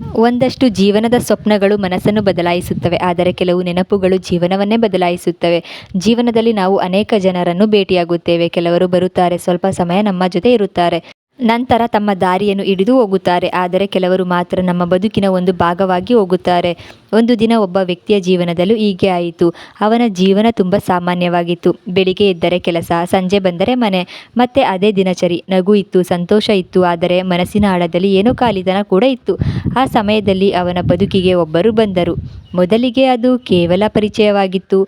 ಒಂದಷ್ಟು ಜೀವನದ ಸ್ವಪ್ನಗಳು ಮನಸ್ಸನ್ನು ಬದಲಾಯಿಸುತ್ತವೆ, ಆದರೆ ಕೆಲವು ನೆನಪುಗಳು ಜೀವನವನ್ನೇ ಬದಲಾಯಿಸುತ್ತವೆ. ಜೀವನದಲ್ಲಿ ನಾವು ಅನೇಕ ಜನರನ್ನು ಭೇಟಿಯಾಗುತ್ತೇವೆ. ಕೆಲವರು ಬರುತ್ತಾರೆ, ಸ್ವಲ್ಪ ಸಮಯ ನಮ್ಮ ಜೊತೆ ಇರುತ್ತಾರೆ, ನಂತರ ತಮ್ಮ ದಾರಿಯನ್ನು ಹಿಡಿದು ಹೋಗುತ್ತಾರೆ. ಆದರೆ ಕೆಲವರು ಮಾತ್ರ ನಮ್ಮ ಬದುಕಿನ ಒಂದು ಭಾಗವಾಗಿ ಹೋಗುತ್ತಾರೆ. ಒಂದು ದಿನ ಒಬ್ಬ ವ್ಯಕ್ತಿಯ ಜೀವನದಲ್ಲೂ ಹೀಗೆ ಆಯಿತು. ಅವನ ಜೀವನ ತುಂಬ ಸಾಮಾನ್ಯವಾಗಿತ್ತು. ಬೆಳಿಗ್ಗೆ ಎದ್ದರೆ ಕೆಲಸ, ಸಂಜೆ ಬಂದರೆ ಮನೆ, ಮತ್ತೆ ಅದೇ ದಿನಚರಿ. ನಗು ಇತ್ತು, ಸಂತೋಷ ಇತ್ತು, ಆದರೆ ಮನಸ್ಸಿನ ಆಳದಲ್ಲಿ ಏನೋ ಖಾಲಿತನ ಕೂಡ ಇತ್ತು. ಆ ಸಮಯದಲ್ಲಿ ಅವನ ಬದುಕಿಗೆ ಒಬ್ಬರು ಬಂದರು. ಮೊದಲಿಗೆ ಅದು ಕೇವಲ ಪರಿಚಯವಾಗಿತ್ತು.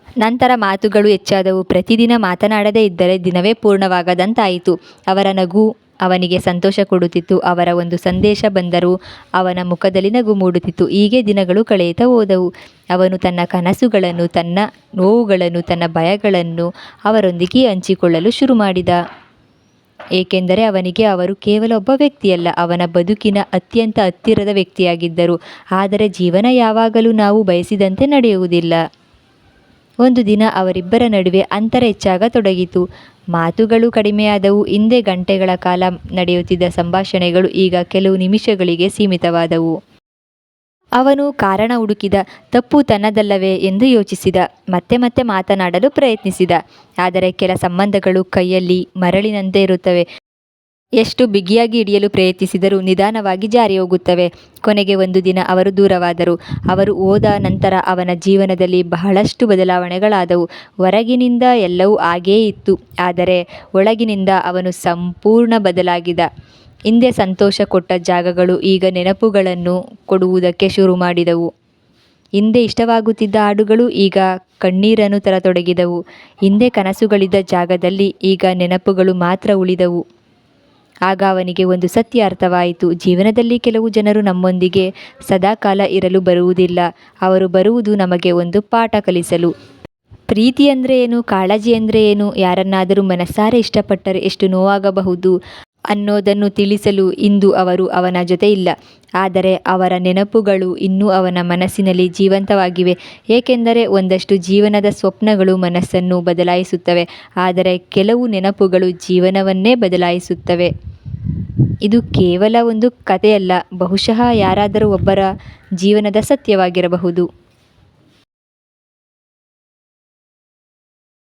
ನಂತರ ಮಾತುಗಳು ಹೆಚ್ಚಾದವು. ಪ್ರತಿದಿನ ಮಾತನಾಡದೇ ಇದ್ದರೆ ದಿನವೇ ಪೂರ್ಣವಾಗದಂತಾಯಿತು. ಅವರ ನಗು ಅವನಿಗೆ ಸಂತೋಷ ಕೊಡುತ್ತಿತ್ತು. ಅವರ ಒಂದು ಸಂದೇಶ ಬಂದರೂ ಅವನ ಮುಖದಲ್ಲಿ ನಗು ಮೂಡುತ್ತಿತ್ತು. ಹೀಗೆ ದಿನಗಳು ಕಳೆಯುತ್ತಾ ಹೋದವು. ಅವನು ತನ್ನ ಕನಸುಗಳನ್ನು, ತನ್ನ ನೋವುಗಳನ್ನು, ತನ್ನ ಭಯಗಳನ್ನು ಅವರೊಂದಿಗೆ ಹಂಚಿಕೊಳ್ಳಲು ಶುರು ಮಾಡಿದ. ಏಕೆಂದರೆ ಅವನಿಗೆ ಅವರು ಕೇವಲ ಒಬ್ಬ ವ್ಯಕ್ತಿಯಲ್ಲ, ಅವನ ಬದುಕಿನ ಅತ್ಯಂತ ಹತ್ತಿರದ ವ್ಯಕ್ತಿಯಾಗಿದ್ದರು. ಆದರೆ ಜೀವನ ಯಾವಾಗಲೂ ನಾವು ಬಯಸಿದಂತೆ ನಡೆಯುವುದಿಲ್ಲ. ಒಂದು ದಿನ ಅವರಿಬ್ಬರ ನಡುವೆ ಅಂತರ ಹೆಚ್ಚಾಗತೊಡಗಿತು. ಮಾತುಗಳು ಕಡಿಮೆಯಾದವು. ಹಿಂದೆ ಗಂಟೆಗಳ ಕಾಲ ನಡೆಯುತ್ತಿದ್ದ ಸಂಭಾಷಣೆಗಳು ಈಗ ಕೆಲವು ನಿಮಿಷಗಳಿಗೆ ಸೀಮಿತವಾದವು. ಅವನು ಕಾರಣ ಹುಡುಕಿದ. ತಪ್ಪು ತನ್ನದಲ್ಲವೇ ಎಂದು ಯೋಚಿಸಿದ. ಮತ್ತೆ ಮತ್ತೆ ಮಾತನಾಡಲು ಪ್ರಯತ್ನಿಸಿದ. ಆದರೆ ಕೆಲ ಸಂಬಂಧಗಳು ಕೈಯಲ್ಲಿ ಮರಳಿನಂತೆ ಇರುತ್ತವೆ. ಎಷ್ಟು ಬಿಗಿಯಾಗಿ ಹಿಡಿಯಲು ಪ್ರಯತ್ನಿಸಿದರೂ ನಿಧಾನವಾಗಿ ಜಾರಿ ಹೋಗುತ್ತವೆ. ಕೊನೆಗೆ ಒಂದು ದಿನ ಅವರು ದೂರವಾದರು. ಅವರು ಹೋದ ನಂತರ ಅವನ ಜೀವನದಲ್ಲಿ ಬಹಳಷ್ಟು ಬದಲಾವಣೆಗಳಾದವು. ಹೊರಗಿನಿಂದ ಎಲ್ಲವೂ ಹಾಗೇ ಇತ್ತು, ಆದರೆ ಒಳಗಿನಿಂದ ಅವನು ಸಂಪೂರ್ಣ ಬದಲಾಗಿದ. ಹಿಂದೆ ಸಂತೋಷ ಕೊಟ್ಟ ಜಾಗಗಳು ಈಗ ನೆನಪುಗಳನ್ನು ಕೊಡುವುದಕ್ಕೆ ಶುರು ಮಾಡಿದವು. ಹಿಂದೆ ಇಷ್ಟವಾಗುತ್ತಿದ್ದ ಹಾಡುಗಳು ಈಗ ಕಣ್ಣೀರನ್ನು ತರತೊಡಗಿದವು. ಹಿಂದೆ ಕನಸುಗಳಿದ್ದ ಜಾಗದಲ್ಲಿ ಈಗ ನೆನಪುಗಳು ಮಾತ್ರ ಉಳಿದವು. ಆಗ ಅವನಿಗೆ ಒಂದು ಸತ್ಯ ಅರ್ಥವಾಯಿತು. ಜೀವನದಲ್ಲಿ ಕೆಲವು ಜನರು ನಮ್ಮೊಂದಿಗೆ ಸದಾಕಾಲ ಇರಲು ಬರುವುದಿಲ್ಲ. ಅವರು ಬರುವುದು ನಮಗೆ ಒಂದು ಪಾಠ ಕಲಿಸಲು. ಪ್ರೀತಿ ಅಂದರೆ ಏನು, ಕಾಳಜಿ ಅಂದರೆ ಏನು, ಯಾರನ್ನಾದರೂ ಮನಸ್ಸಾರೆ ಇಷ್ಟಪಟ್ಟರೆ ಎಷ್ಟು ನೋವಾಗಬಹುದು ಅನ್ನೋದನ್ನು ತಿಳಿಸಲು ಇಂದು ಅವರು ಅವನ ಜೊತೆ ಇಲ್ಲ. ಆದರೆ ಅವರ ನೆನಪುಗಳು ಇನ್ನೂ ಅವನ ಮನಸ್ಸಿನಲ್ಲಿ ಜೀವಂತವಾಗಿವೆ. ಏಕೆಂದರೆ ಒಂದಷ್ಟು ಜೀವನದ ಸ್ವಪ್ನಗಳು ಮನಸ್ಸನ್ನು ಬದಲಾಯಿಸುತ್ತವೆ, ಆದರೆ ಕೆಲವು ನೆನಪುಗಳು ಜೀವನವನ್ನೇ ಬದಲಾಯಿಸುತ್ತವೆ. ಇದು ಕೇವಲ ಒಂದು ಕಥೆಯಲ್ಲ, ಬಹುಶಃ ಯಾರಾದರೂ ಒಬ್ಬರ ಜೀವನದ ಸತ್ಯವಾಗಿರಬಹುದು.